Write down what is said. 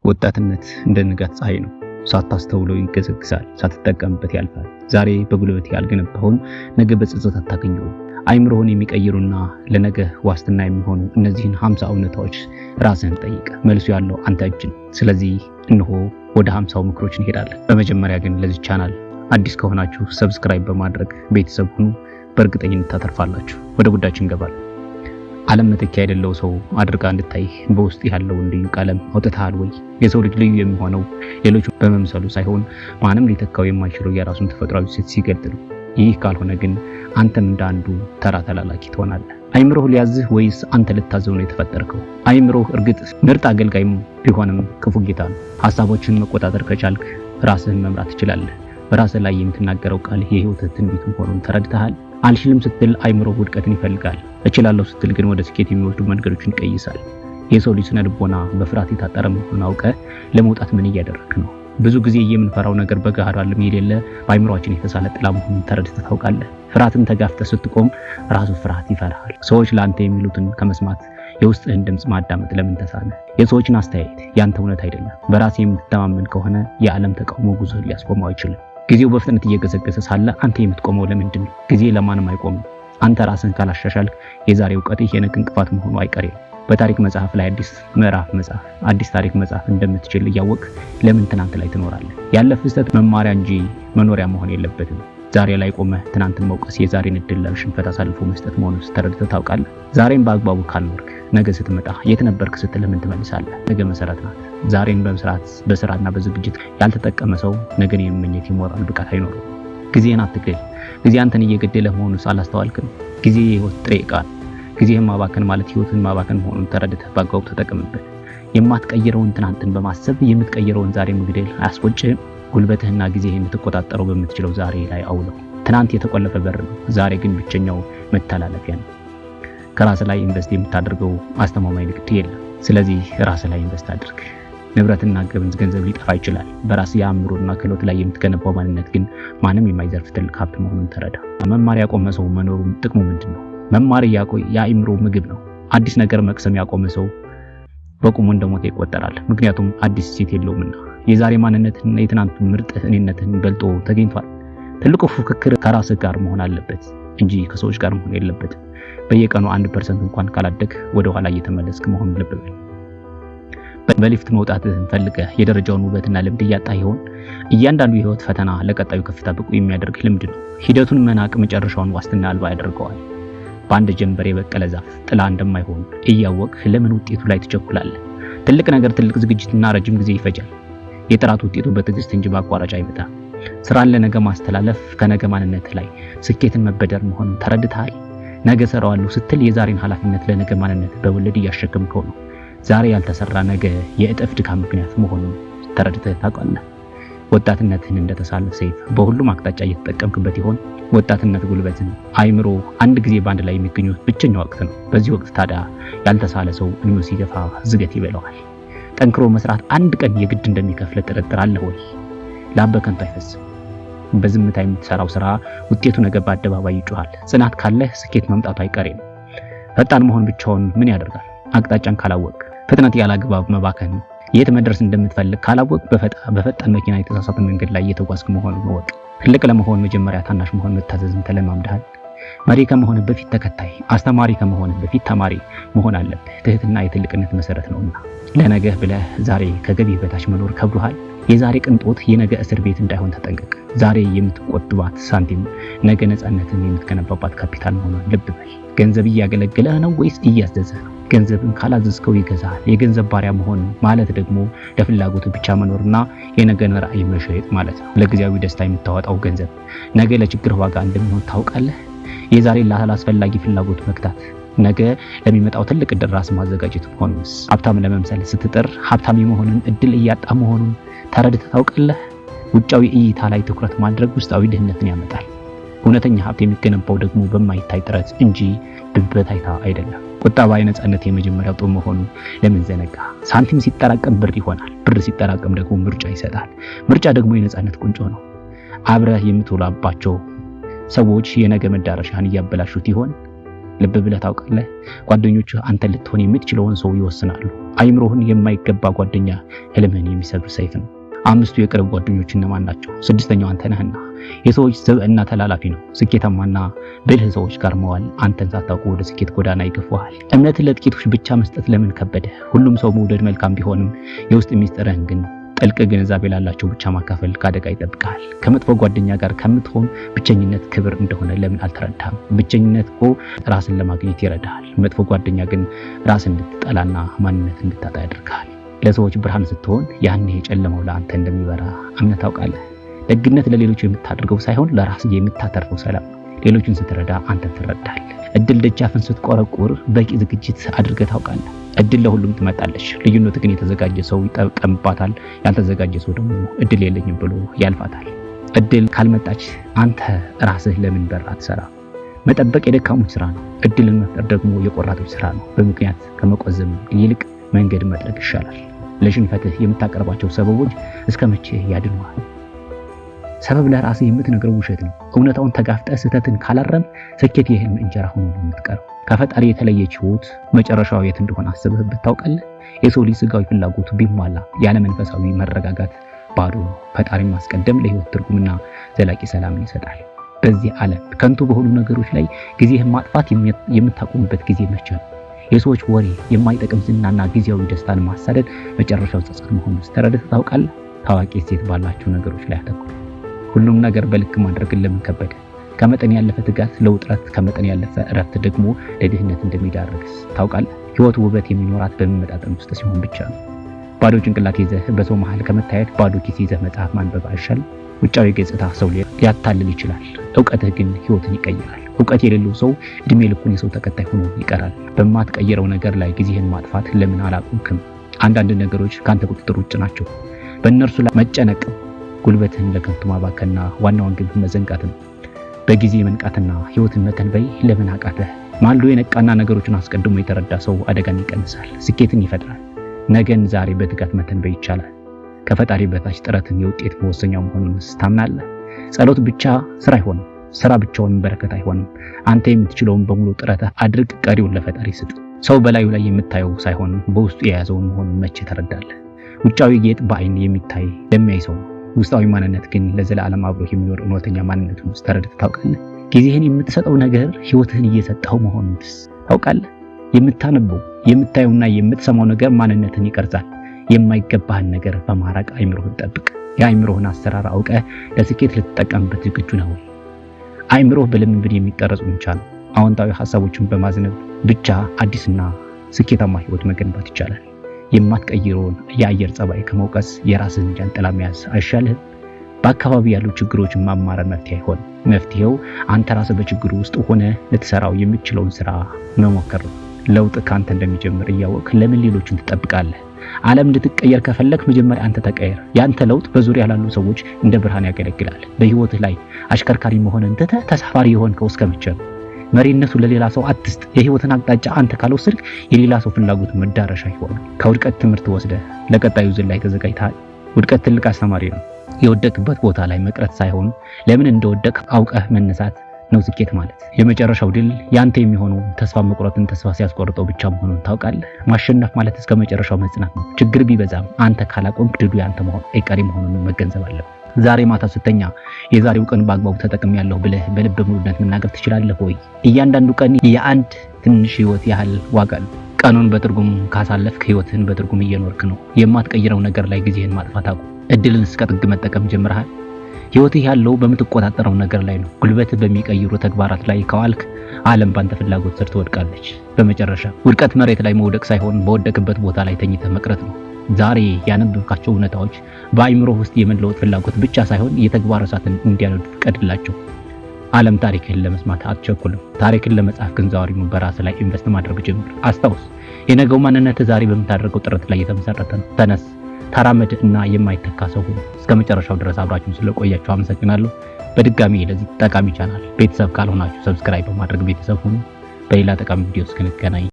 ወጣትነት እንደ ንጋት ፀሐይ ነው። ሳታስተውለው ይገዘግዛል፣ ሳትጠቀምበት ያልፋል። ዛሬ በጉልበት ያልገነባውን ነገ በጸጸት አታገኘውም። አይምሮህን የሚቀይሩና ለነገ ዋስትና የሚሆኑ እነዚህን 50 እውነታዎች ራስህን ጠይቅ። መልሱ ያለው አንተ እጅ ነው። ስለዚህ እነሆ ወደ 50 ምክሮች እንሄዳለን። በመጀመሪያ ግን ለዚህ ቻናል አዲስ ከሆናችሁ ሰብስክራይብ በማድረግ ቤተሰብ ሁኑ። በእርግጠኝነት ታተርፋላችሁ። ወደ ጉዳያችን እንገባለን። ዓለም መተኪያ የሌለው ሰው አድርጋ እንድታይ በውስጥ ያለውን ልዩ ቀለም አውጥተሃል ወይ? የሰው ልጅ ልዩ የሚሆነው ሌሎች በመምሰሉ ሳይሆን ማንም ሊተካው የማይችለው የራሱን ተፈጥሯዊ ሴት ሲገልጥ ነው። ይህ ካልሆነ ግን አንተም እንደ አንዱ ተራ ተላላኪ ትሆናለህ። አይምሮህ ሊያዝህ ወይስ አንተ ልታዘው ነው የተፈጠርከው? አይምሮህ እርግጥ ምርጥ አገልጋይም ቢሆንም ክፉ ጌታ ነው። ሐሳቦችን መቆጣጠር ከቻልክ ራስህን መምራት ትችላለህ። በራስህ ላይ የምትናገረው ቃል የህይወት ትንቢት መሆኑን ተረድተሃል? አልችልም ስትል አይምሮ ውድቀትን ይፈልጋል። እችላለሁ ስትል ግን ወደ ስኬት የሚወስዱ መንገዶችን ይቀይሳል። የሰው ልጅ ስነ ልቦና በፍርሃት የታጠረ መሆኑን አውቀህ ለመውጣት ምን እያደረግክ ነው? ብዙ ጊዜ የምንፈራው ነገር በገሃዱ ዓለም የሌለ በአይምሮአችን የተሳለ ጥላ መሆኑን ተረድተህ ታውቃለህ? ፍርሃትን ተጋፍተህ ስትቆም ራሱ ፍርሃት ይፈራሃል። ሰዎች ለአንተ የሚሉትን ከመስማት የውስጥህን ድምፅ ማዳመጥ ለምን ተሳነ? የሰዎችን አስተያየት ያንተ እውነት አይደለም። በራስ የምትተማመን ከሆነ የዓለም ተቃውሞ ጉዞህን ሊያስቆመው አይችልም። ጊዜው በፍጥነት እየገሰገሰ ሳለ አንተ የምትቆመው ለምንድን ነው? ጊዜ ለማንም አይቆምም። አንተ ራስህን ካላሻሻልክ የዛሬ እውቀትህ የነገ እንቅፋት መሆኑ አይቀሬ ነው። በታሪክ መጽሐፍ ላይ አዲስ ምዕራፍ መጽሐፍ አዲስ ታሪክ መጽሐፍ እንደምትችል እያወቅህ ለምን ትናንት ላይ ትኖራለህ? ያለፈ ስህተት መማሪያ እንጂ መኖሪያ መሆን የለበትም። ዛሬ ላይ ቆመህ ትናንትን መውቀስ የዛሬን እድል ለሽንፈት አሳልፎ መስጠት መሆኑን ተረድተህ ታውቃለህ? ዛሬን በአግባቡ ካልኖርክ ነገ ስትመጣ የት ነበርክ ስትል ለምን ትመልሳለህ? ነገ መሰረት ናት። ዛሬን በስራና በዝግጅት ያልተጠቀመ ሰው ነገን የመመኘት የሞራል ብቃት አይኖርም። ጊዜን አትግደል። ጊዜ አንተን እየገደለ መሆኑን ሳላስተዋልክም። ጊዜ የህይወት ጥሬ ዕቃ ነው። ጊዜህን ማባከን ማለት ህይወትን ማባከን መሆኑን ተረድተህ በአግባቡ ተጠቀምበት። የማትቀይረውን ትናንትን በማሰብ የምትቀይረውን ዛሬ መግደል አያስቆጭህም? ጉልበትህና ጊዜህን ልትቆጣጠረው በምትችለው ዛሬ ላይ አውለው። ትናንት የተቆለፈ በር ነው፣ ዛሬ ግን ብቸኛው መተላለፊያ ነው። ከራስ ላይ ኢንቨስት የምታደርገው አስተማማኝ ንግድ የለም። ስለዚህ ራስ ላይ ኢንቨስት አድርግ። ንብረትና ገንዘብ ሊጠፋ ይችላል። በራስ የአእምሮና ክህሎት ላይ የምትገነባው ማንነት ግን ማንም የማይዘርፍ ትልቅ ሀብት መሆኑን ተረዳ። መማር ያቆመ ሰው መኖሩ ጥቅሙ ምንድን ነው? መማር የአእምሮ ምግብ ነው። አዲስ ነገር መቅሰም ያቆመ ሰው በቁሙ እንደሞተ ይቆጠራል። ምክንያቱም አዲስ እሴት የለውምና። የዛሬ ማንነትና የትናንቱ ምርጥ እኔነትን በልጦ ተገኝቷል። ትልቁ ፉክክር ከራስህ ጋር መሆን አለበት እንጂ ከሰዎች ጋር መሆን የለበትም። በየቀኑ 1% እንኳን ካላደግ ወደ ኋላ እየተመለስክ መሆን ልብ በል። በሊፍት መውጣትህን ፈልገህ የደረጃውን ውበትና ልምድ እያጣ ይሆን? እያንዳንዱ የህይወት ፈተና ለቀጣዩ ከፍታ ብቁ የሚያደርግ ልምድ ነው። ሂደቱን መናቅ መጨረሻውን ዋስትና አልባ ያደርገዋል። በአንድ ጀንበር የበቀለ ዛፍ ጥላ እንደማይሆን እያወቅህ ለምን ውጤቱ ላይ ትቸኩላለህ? ትልቅ ነገር ትልቅ ዝግጅትና ረጅም ጊዜ ይፈጃል። የጥራት ውጤቱ በትዕግስት እንጂ በአቋራጭ አይመጣም። ስራን ለነገ ማስተላለፍ ከነገ ማንነት ላይ ስኬትን መበደር መሆኑን ተረድተሃል? ነገ ሰራዋለሁ ስትል የዛሬን ኃላፊነት ለነገ ማንነት በወለድ እያሸከምከው ነው። ዛሬ ያልተሰራ ነገ የእጥፍ ድካም ምክንያት መሆኑን ተረድተህ ታውቃለህ? ወጣትነትህን እንደተሳለ ሰይፍ በሁሉም አቅጣጫ እየተጠቀምክበት ይሆን? ወጣትነት ጉልበትን፣ አይምሮ አንድ ጊዜ በአንድ ላይ የሚገኙት ብቸኛው ወቅት ነው። በዚህ ወቅት ታዲያ ያልተሳለ ሰው እድሜው ሲገፋ ዝገት ይበለዋል። ጠንክሮ መስራት አንድ ቀን የግድ እንደሚከፍል ጥርጥር አለ ወይ? ላብ በከንቱ አይፈስም። በዝምታ የምትሰራው ስራ ውጤቱ ነገ በአደባባይ ይጮሃል። ጽናት ካለህ ስኬት መምጣቱ አይቀሬ ነው። ፈጣን መሆን ብቻውን ምን ያደርጋል? አቅጣጫን ካላወቅ ፍጥነት ያላግባብ መባከን ነው። የት መድረስ እንደምትፈልግ ካላወቅ በፈጣን መኪና የተሳሳተ መንገድ ላይ እየተጓዝክ መሆኑን እወቅ። ትልቅ ለመሆን መጀመሪያ ታናሽ መሆን መታዘዝን ተለማምደሃል። መሪ ከመሆን በፊት ተከታይ፣ አስተማሪ ከመሆን በፊት ተማሪ መሆን አለብህ። ትህትና የትልቅነት መሰረት ነውና። ለነገህ ብለህ ዛሬ ከገቢህ በታች መኖር ከብዶሃል? የዛሬ ቅንጦት የነገ እስር ቤት እንዳይሆን ተጠንቀቅ። ዛሬ የምትቆጥባት ሳንቲም ነገ ነፃነትን የምትገነባባት ካፒታል መሆኑን ልብ በል። ገንዘብ እያገለገለህ ነው ወይስ እያዘዘህ ነው? ገንዘብን ካላዘዝከው ይገዛል። የገንዘብ ባሪያ መሆን ማለት ደግሞ ለፍላጎቱ ብቻ መኖርና የነገን ራዕይ መሸጥ ማለት ነው። ለጊዜያዊ ደስታ የምታወጣው ገንዘብ ነገ ለችግር ዋጋ እንደሚሆን ታውቃለህ? የዛሬ ላላስፈላጊ ፍላጎት መግታት ነገ ለሚመጣው ትልቅ ዕድል ራስ ማዘጋጀት መሆኑንስ? ሀብታም ለመምሰል ስትጥር ሀብታም የመሆንን እድል እያጣ መሆኑን ተረድተህ ታውቃለህ? ውጫዊ እይታ ላይ ትኩረት ማድረግ ውስጣዊ ድህነትን ያመጣል። እውነተኛ ሀብት የሚገነባው ደግሞ በማይታይ ጥረት እንጂ በታይታ አይደለም። ቁጠባ የነጻነት የመጀመሪያው ጦር መሆኑን ለምን ዘነጋ? ሳንቲም ሲጠራቀም ብር ይሆናል። ብር ሲጠራቀም ደግሞ ምርጫ ይሰጣል። ምርጫ ደግሞ የነጻነት ቁንጮ ነው። አብረህ የምትውላባቸው ሰዎች የነገ መዳረሻህን እያበላሹት ይሆን? ልብ ብለህ ታውቃለህ? ጓደኞችህ አንተ ልትሆን የምትችለውን ሰው ይወስናሉ። አይምሮህን የማይገባ ጓደኛ ህልምህን የሚሰብር ሰይፍ ነው። 5ቱ የቅርብ ጓደኞች እነማን ናቸው? 6ኛው አንተ ነህና። የሰዎች ስብዕና ተላላፊ ነው። ስኬታማና ብልህ ሰዎች ጋር መዋል አንተን ሳታውቁ ወደ ስኬት ጎዳና ይገፋሃል። እምነትን ለጥቂቶች ብቻ መስጠት ለምን ከበደ? ሁሉም ሰው መውደድ መልካም ቢሆንም የውስጥ ሚስጥርህን ግን ጥልቅ ግንዛቤ ላላቸው ብቻ ማካፈል ከአደጋ ይጠብቃል። ከመጥፎ ጓደኛ ጋር ከምትሆን ብቸኝነት ክብር እንደሆነ ለምን አልተረዳም? ብቸኝነት እኮ ራስን ለማግኘት ይረዳሃል። መጥፎ ጓደኛ ግን ራስን እንድትጠላና ማንነት እንድታጣ ያደርጋል። ለሰዎች ብርሃን ስትሆን ያኔ የጨለመው ለአንተ እንደሚበራ አምነህ ታውቃለህ። ደግነት ለሌሎች የምታደርገው ሳይሆን ለራስ የምታተርፈው ሰላም ነው። ሌሎችን ስትረዳ አንተን ትረዳለህ። እድል ደጃፍን ስትቆረቁር በቂ ዝግጅት አድርገህ ታውቃለህ? እድል ለሁሉም ትመጣለች። ልዩነቱ ግን የተዘጋጀ ሰው ይጠቀምባታል፣ ያልተዘጋጀ ሰው ደግሞ እድል የለኝም ብሎ ያልፋታል። እድል ካልመጣች አንተ ራስህ ለምን በር አትሰራም? መጠበቅ የደካሞች ስራ ነው። እድልን መፍጠር ደግሞ የቆራጦች ስራ ነው። በምክንያት ከመቆዘም ይልቅ መንገድ መጥረግ ይሻላል። ለሽንፈትህ የምታቀርባቸው ሰበቦች እስከ መቼ ያድኑሃል? ሰበብ ለራስህ የምትነግረው ውሸት ነው። እውነታውን ተጋፍጠህ ስህተትን ካላረም ስኬት የህልም እንጀራ ሆኖ ነው የምትቀረው። ከፈጣሪ የተለየች ህይወት መጨረሻው የት እንደሆነ አስበህበት ታውቃለህ? የሰው ልጅ ስጋዊ ፍላጎቱ ቢሟላ ያለ መንፈሳዊ መረጋጋት ባዶ ነው። ፈጣሪን ማስቀደም ለህይወት ትርጉምና ዘላቂ ሰላምን ይሰጣል። በዚህ ዓለም ከንቱ በሆኑ ነገሮች ላይ ጊዜህን ማጥፋት የምታቆምበት ጊዜ መቼ ነው? የሰዎች ወሬ፣ የማይጠቅም ዝናና ጊዜያዊ ደስታን ማሳደድ መጨረሻው ጸጸት መሆኑን ተረድተህ ታውቃለህ? ታዋቂ ሴት ባላቸው ነገሮች ላይ አተኩር። ሁሉም ነገር በልክ ማድረግን ለምን ከበደ? ከመጠን ያለፈ ትጋት ለውጥረት፣ ከመጠን ያለፈ እረፍት ደግሞ ለድህነት እንደሚዳርግስ ታውቃለህ? ህይወት ውበት የሚኖራት በመመጣጠን ውስጥ ሲሆን ብቻ ነው። ባዶ ጭንቅላት ይዘህ በሰው መሃል ከመታየት ባዶ ኪስ ይዘህ መጽሐፍ ማንበብ አይሻልም? ውጫዊ ገጽታ ሰው ሊያታልል ይችላል፣ እውቀትህ ግን ህይወትን ይቀይራል። እውቀት የሌለው ሰው እድሜ ልኩን የሰው ተከታይ ሆኖ ይቀራል። በማትቀይረው ነገር ላይ ጊዜህን ማጥፋት ለምን አላቆምክም? አንዳንድ ነገሮች ካንተ ቁጥጥር ውጭ ናቸው። በእነርሱ ላይ መጨነቅ ጉልበትህን ለከንቱ ማባከንና ዋናውን ግብ መዘንጋት ነው። በጊዜ መንቃትና ህይወትን መተንበይ ለምን አቃተህ? ማልዶ የነቃና ነገሮችን አስቀድሞ የተረዳ ሰው አደጋን ይቀንሳል፣ ስኬትን ይፈጥራል። ነገን ዛሬ በትጋት መተንበይ ይቻላል። ከፈጣሪ በታች ጥረትን የውጤት መወሰኛው መሆኑን ታምናለህ? ጸሎት ብቻ ስራ አይሆንም። ስራ ብቻውን በረከት አይሆንም። አንተ የምትችለውን በሙሉ ጥረትህ አድርግ፣ ቀሪውን ለፈጣሪ ስጥ። ሰው በላዩ ላይ የምታየው ሳይሆን በውስጡ የያዘውን መሆኑን መቼ ተረዳለህ? ውጫዊ ጌጥ በአይን የሚታይ ለሚያይ ሰው ነው። ውስጣዊ ማንነት ግን ለዘላለም አብሮ የሚኖር እውነተኛ ማንነቱን ውስጥ ተረድተህ ታውቃለህ? ጊዜህን የምትሰጠው ነገር ህይወትህን እየሰጠው መሆኑንስ ታውቃለህ? የምታነበው የምታየውና የምትሰማው ነገር ማንነትን ይቀርጻል። የማይገባህን ነገር በማራቅ አይምሮህን ጠብቅ። የአይምሮህን አሰራር አውቀህ ለስኬት ልትጠቀምበት ዝግጁ ነው። አይምሮህ በልምምድ የሚቀረጽ ብቻ ነው። አዎንታዊ ሐሳቦችን በማዝነብ ብቻ አዲስና ስኬታማ ህይወት መገንባት ይቻላል። የማትቀይረውን የአየር ጸባይ ከመውቀስ የራስህን ጃንጥላ መያዝ አይሻልህም? በአካባቢ ያሉ ችግሮችን ማማረር መፍትሄ አይሆን። መፍትሄው አንተ ራስህ በችግሩ ውስጥ ሆነ ልትሰራው የምትችለውን ስራ መሞከር ነው። ለውጥ ካንተ እንደሚጀምር እያወቅ ለምን ሌሎችን ትጠብቃለህ? ዓለም እንድትቀየር ከፈለክ መጀመሪያ አንተ ተቀየር። ያንተ ለውጥ በዙሪያ ላሉ ሰዎች እንደ ብርሃን ያገለግላል። በህይወትህ ላይ አሽከርካሪ መሆንን ትተህ ተሳፋሪ የሆንከው እስከ መቼ ነው? መሪነቱ ለሌላ ሰው አትስጥ። የህይወትን አቅጣጫ አንተ ካልወሰድክ የሌላ ሰው ፍላጎት መዳረሻ ይሆናል። ከውድቀት ትምህርት ወስደህ ለቀጣዩ ዝላይ ተዘጋጅተሃል። ውድቀት ትልቅ አስተማሪ ነው። የወደቅበት ቦታ ላይ መቅረት ሳይሆን ለምን እንደወደቅ አውቀህ መነሳት ነው ስኬት ማለት። የመጨረሻው ድል ያንተ የሚሆነው ተስፋ መቁረጥን ተስፋ ሲያስቆርጠው ብቻ መሆኑን ታውቃለህ? ማሸነፍ ማለት እስከ መጨረሻው መጽናት ነው። ችግር ቢበዛም አንተ ካላቆምክ ድሉ ያንተ መሆን አይቀሬ መሆኑን መገንዘብ አለብህ። ዛሬ ማታ ስተኛ የዛሬው ቀን በአግባቡ ተጠቅሜያለሁ ብለህ በልብ ሙሉነት መናገር ትችላለህ ወይ? እያንዳንዱ ቀን የአንድ ትንሽ ህይወት ያህል ዋጋ አለው። ቀኑን በትርጉም ካሳለፍክ ህይወትህን በትርጉም እየኖርክ ነው። የማትቀይረው ነገር ላይ ጊዜህን ማጥፋት አቁም። እድልን እስከ ጥግ መጠቀም ጀምረሃል። ህይወትህ ያለው በምትቆጣጠረው ነገር ላይ ነው። ጉልበትህ በሚቀይሩ ተግባራት ላይ ከዋልክ ዓለም ባንተ ፍላጎት ስር ትወድቃለች። በመጨረሻ ውድቀት መሬት ላይ መውደቅ ሳይሆን በወደቅበት ቦታ ላይ ተኝተህ መቅረት ነው። ዛሬ ያነበብካቸው እውነታዎች በአይምሮ ውስጥ የመለወጥ ፍላጎት ብቻ ሳይሆን የተግባር እሳትን እንዲያነዱ ፍቀድላቸው። ዓለም ታሪክህን ለመስማት አትቸኩልም። ታሪክን ለመጻፍ ግን ዛሬውኑ በራስህ ላይ ኢንቨስት ማድረግ ጀምር። አስታውስ፣ የነገው ማንነትህ ዛሬ በምታደርገው ጥረት ላይ የተመሰረተ ነው። ተነስ፣ ተራመድ እና የማይተካ ሰው ሁኑ። እስከ መጨረሻው ድረስ አብራችሁን ስለቆያችሁ አመሰግናለሁ። በድጋሚ ለዚህ ጠቃሚ ቻናል ቤተሰብ ካልሆናችሁ ሰብስክራይብ በማድረግ ቤተሰብ ሁኑ። በሌላ ጠቃሚ ቪዲዮ እስክንገናኝ